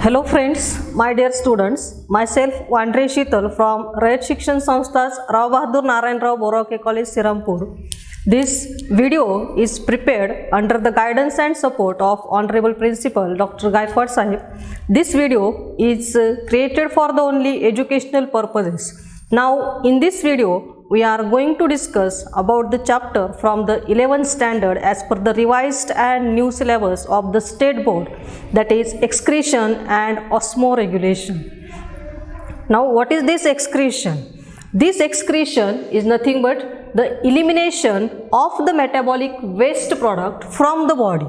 Hello friends, my dear students, myself Wandhare Sheetal from Rayat Shikshan Sanstha's Rao Bahadur Narayan Rao Borake College, Sirampur. This video is prepared under the guidance and support of Honorable Principal Dr. Gaikwad Sahib. This video is created for the only educational purposes. Now in this video, we are going to discuss about the chapter from the 11th standard as per the revised and new syllabus of the state board, that is excretion and osmoregulation. Now what is this excretion? This excretion is nothing but the elimination of the metabolic waste product from the body.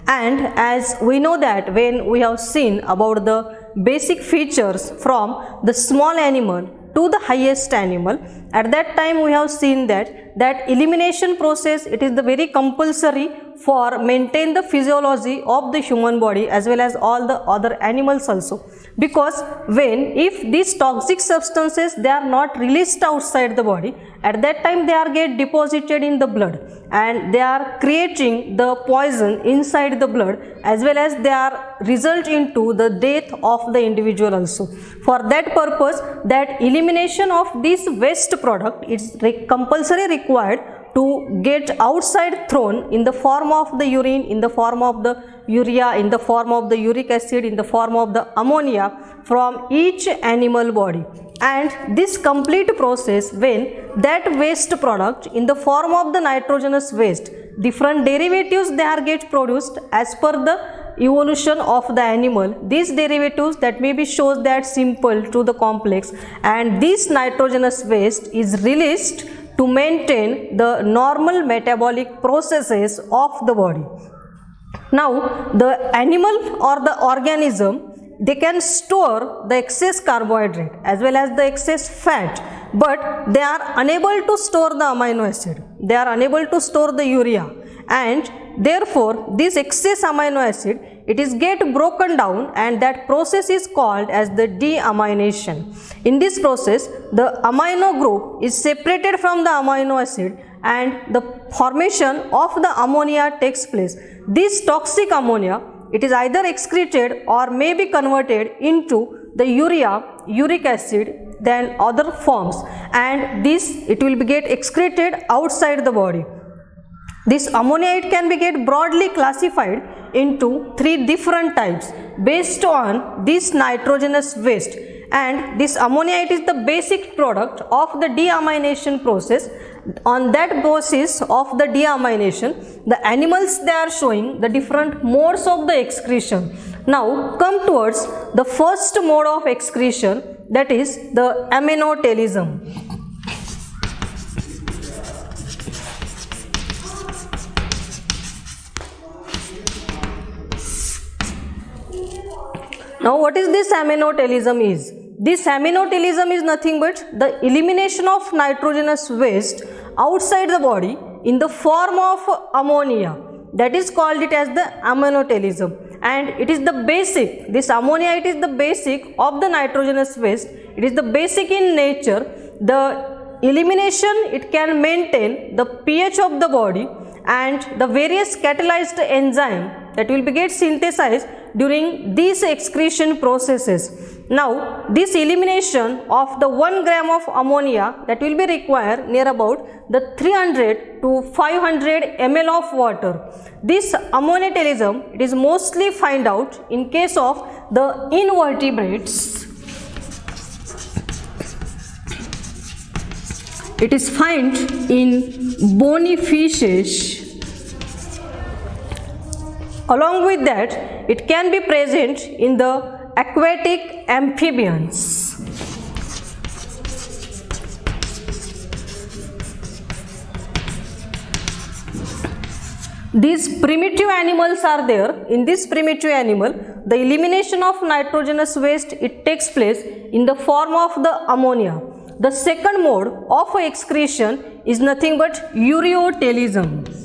And as we know that when we have seen about the basic features from the small animal to the highest animal, at that time we have seen that elimination process, it is the very compulsory for maintain the physiology of the human body as well as all the other animals also, because if these toxic substances they are not released outside the body, at that time they are get deposited in the blood and they are creating the poison inside the blood as well as they are result into the death of the individual also. For that purpose, that elimination of this waste product is compulsory required to get outside thrown in the form of the urine, in the form of the urea, in the form of the uric acid, in the form of the ammonia from each animal body. And this complete process, when that waste product in the form of the nitrogenous waste, different derivatives they are get produced as per the evolution of the animal. These derivatives that may be shows that simple to the complex, and this nitrogenous waste is released to maintain the normal metabolic processes of the body. Now the animal or the organism, they can store the excess carbohydrate as well as the excess fat, but they are unable to store the amino acid, they are unable to store the urea, and therefore this excess amino acid, it is get broken down, and that process is called as the deamination. In this process, the amino group is separated from the amino acid and the formation of the ammonia takes place. This toxic ammonia, it is either excreted or may be converted into the urea, uric acid, then other forms, and this it will be get excreted outside the body. This ammonia, it can be get broadly classified into three different types based on this nitrogenous waste, and this ammonia, it is the basic product of the deamination process. On that basis of the deamination, the animals they are showing the different modes of the excretion. Now come towards the first mode of excretion, that is the aminotelism. Now what is this aminotelism is? This aminotelism is nothing but the elimination of nitrogenous waste outside the body in the form of ammonia. That is called it as the aminotelism, and it is the basic, this ammonia, it is the basic of the nitrogenous waste, it is the basic in nature. The elimination, it can maintain the pH of the body and the various catalyzed enzyme that will be get synthesized during these excretion processes. Now this elimination of the 1 gram of ammonia, that will be required near about the 300 to 500 ml of water. This ammonotelism, it is mostly find out in case of the invertebrates. It is found in bony fishes. Along with that, it can be present in the aquatic amphibians. These primitive animals are there. In this primitive animal, the elimination of nitrogenous waste, it takes place in the form of the ammonia. The second mode of excretion is nothing but ureotelism.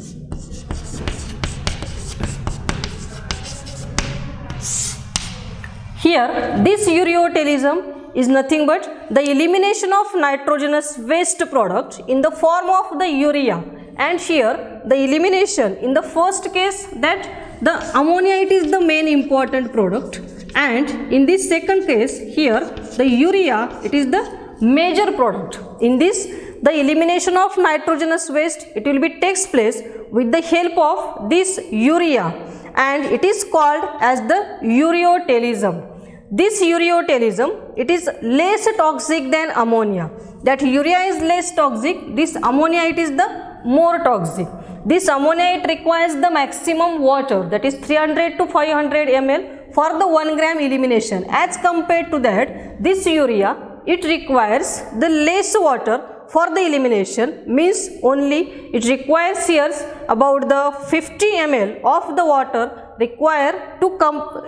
Here, this ureotelism is nothing but the elimination of nitrogenous waste product in the form of the urea, and here the elimination in the first case that the ammonia, it is the main important product, And in this second case, here the urea, it is the major product. In this, the elimination of nitrogenous waste, it will be takes place with the help of this urea, and it is called as the ureotelism. This ureotelism, it is less toxic than ammonia. That urea is less toxic, this ammonia, it is the more toxic. This ammonia, it requires the maximum water, that is 300 to 500 ml for the 1 gram elimination. As compared to that, this urea, it requires the less water for the elimination, means only it requires here about the 50 ml of the water required to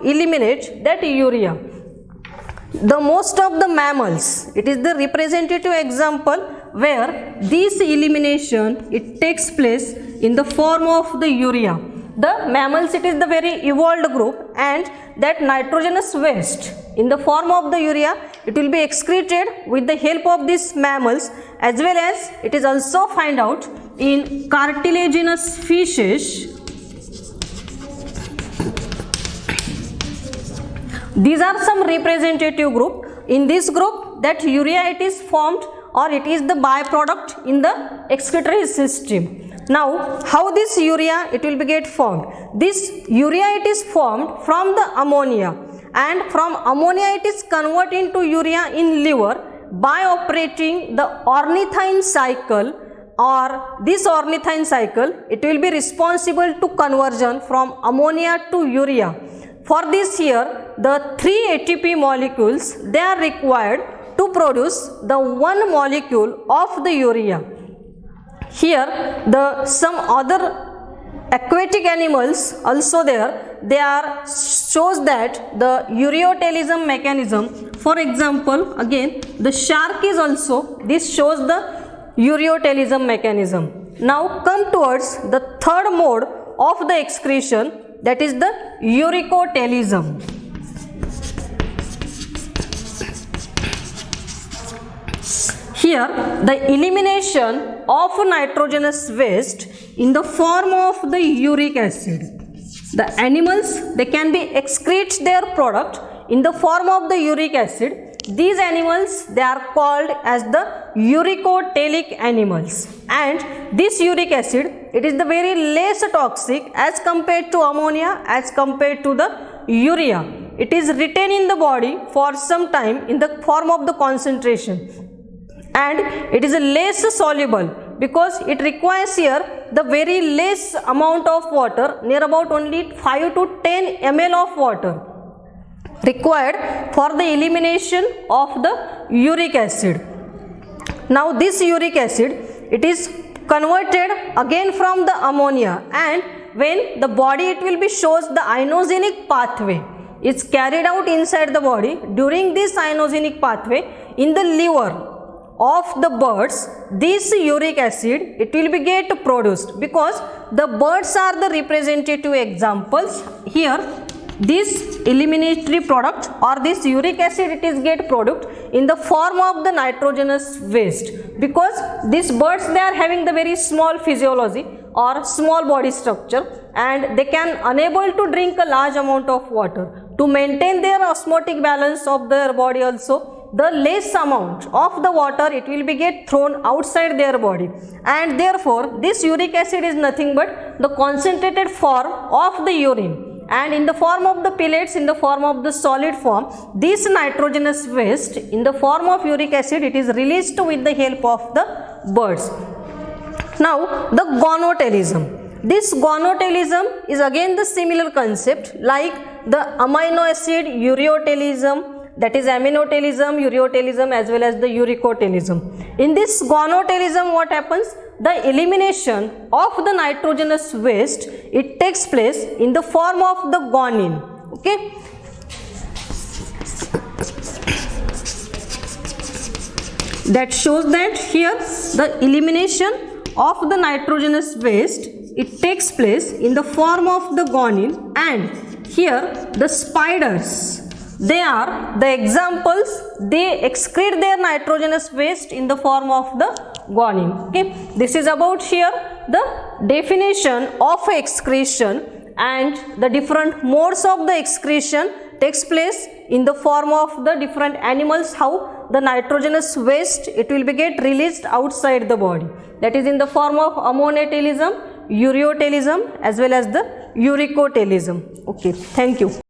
eliminate that urea. The most of the mammals, it is the representative example where this elimination, it takes place in the form of the urea. The mammals, it is the very evolved group, and that nitrogenous waste in the form of the urea, it will be excreted with the help of these mammals, as well as it is also found out in cartilaginous fishes. These are some representative group. In this group, that urea, it is formed, or it is the byproduct in the excretory system. Now, how this urea, it will be get formed? This urea, it is formed from the ammonia, and from ammonia it is converted into urea in liver by operating the ornithine cycle, or this ornithine cycle, it will be responsible to conversion from ammonia to urea. For this here, the 3 ATP molecules, they are required to produce the 1 molecule of the urea. Here, the some other aquatic animals also there, they are shows that the ureotelism mechanism. For example, again the shark is also, this shows the ureotelism mechanism. Now come towards the third mode of the excretion, that is the uricotelism. Here, the elimination of nitrogenous waste in the form of the uric acid. The animals, they can be excrete their product in the form of the uric acid. These animals, they are called as the uricotelic animals, and this uric acid, it is the very less toxic as compared to ammonia, as compared to the urea. It is retained in the body for some time in the form of the concentration, and it is less soluble because it requires here the very less amount of water, near about only 5 to 10 ml of water required for the elimination of the uric acid. Now this uric acid, it is converted again from the ammonia, and when the body, it will be shows the ionogenic pathway is carried out inside the body. During this ionogenic pathway in the liver of the birds, this uric acid, it will be get produced, because the birds are the representative examples. Here this eliminatory product, or this uric acid, it is get product in the form of the nitrogenous waste, because these birds, they are having the very small physiology or small body structure, and they can unable to drink a large amount of water. To maintain their osmotic balance of their body also, the less amount of the water, it will be get thrown outside their body, and therefore this uric acid is nothing but the concentrated form of the urine. And in the form of the pellets, in the form of the solid form, this nitrogenous waste in the form of uric acid, it is released with the help of the birds. Now the gonotelism. This gonotelism is again the similar concept like the amino acid ureotelism, that is aminotelism, ureotelism, as well as the uricotelism. In this gonotelism, what happens? The elimination of the nitrogenous waste, it takes place in the form of the guanine. Okay. That shows that here the elimination of the nitrogenous waste, it takes place in the form of the guanine, and here the spiders, they are the examples, they excrete their nitrogenous waste in the form of the guanine. Okay, this is about here the definition of excretion and the different modes of the excretion takes place in the form of the different animals, how the nitrogenous waste it will be get released outside the body, that is in the form of ammonitalism, ureotalism as well as the uricotalism. Okay, thank you.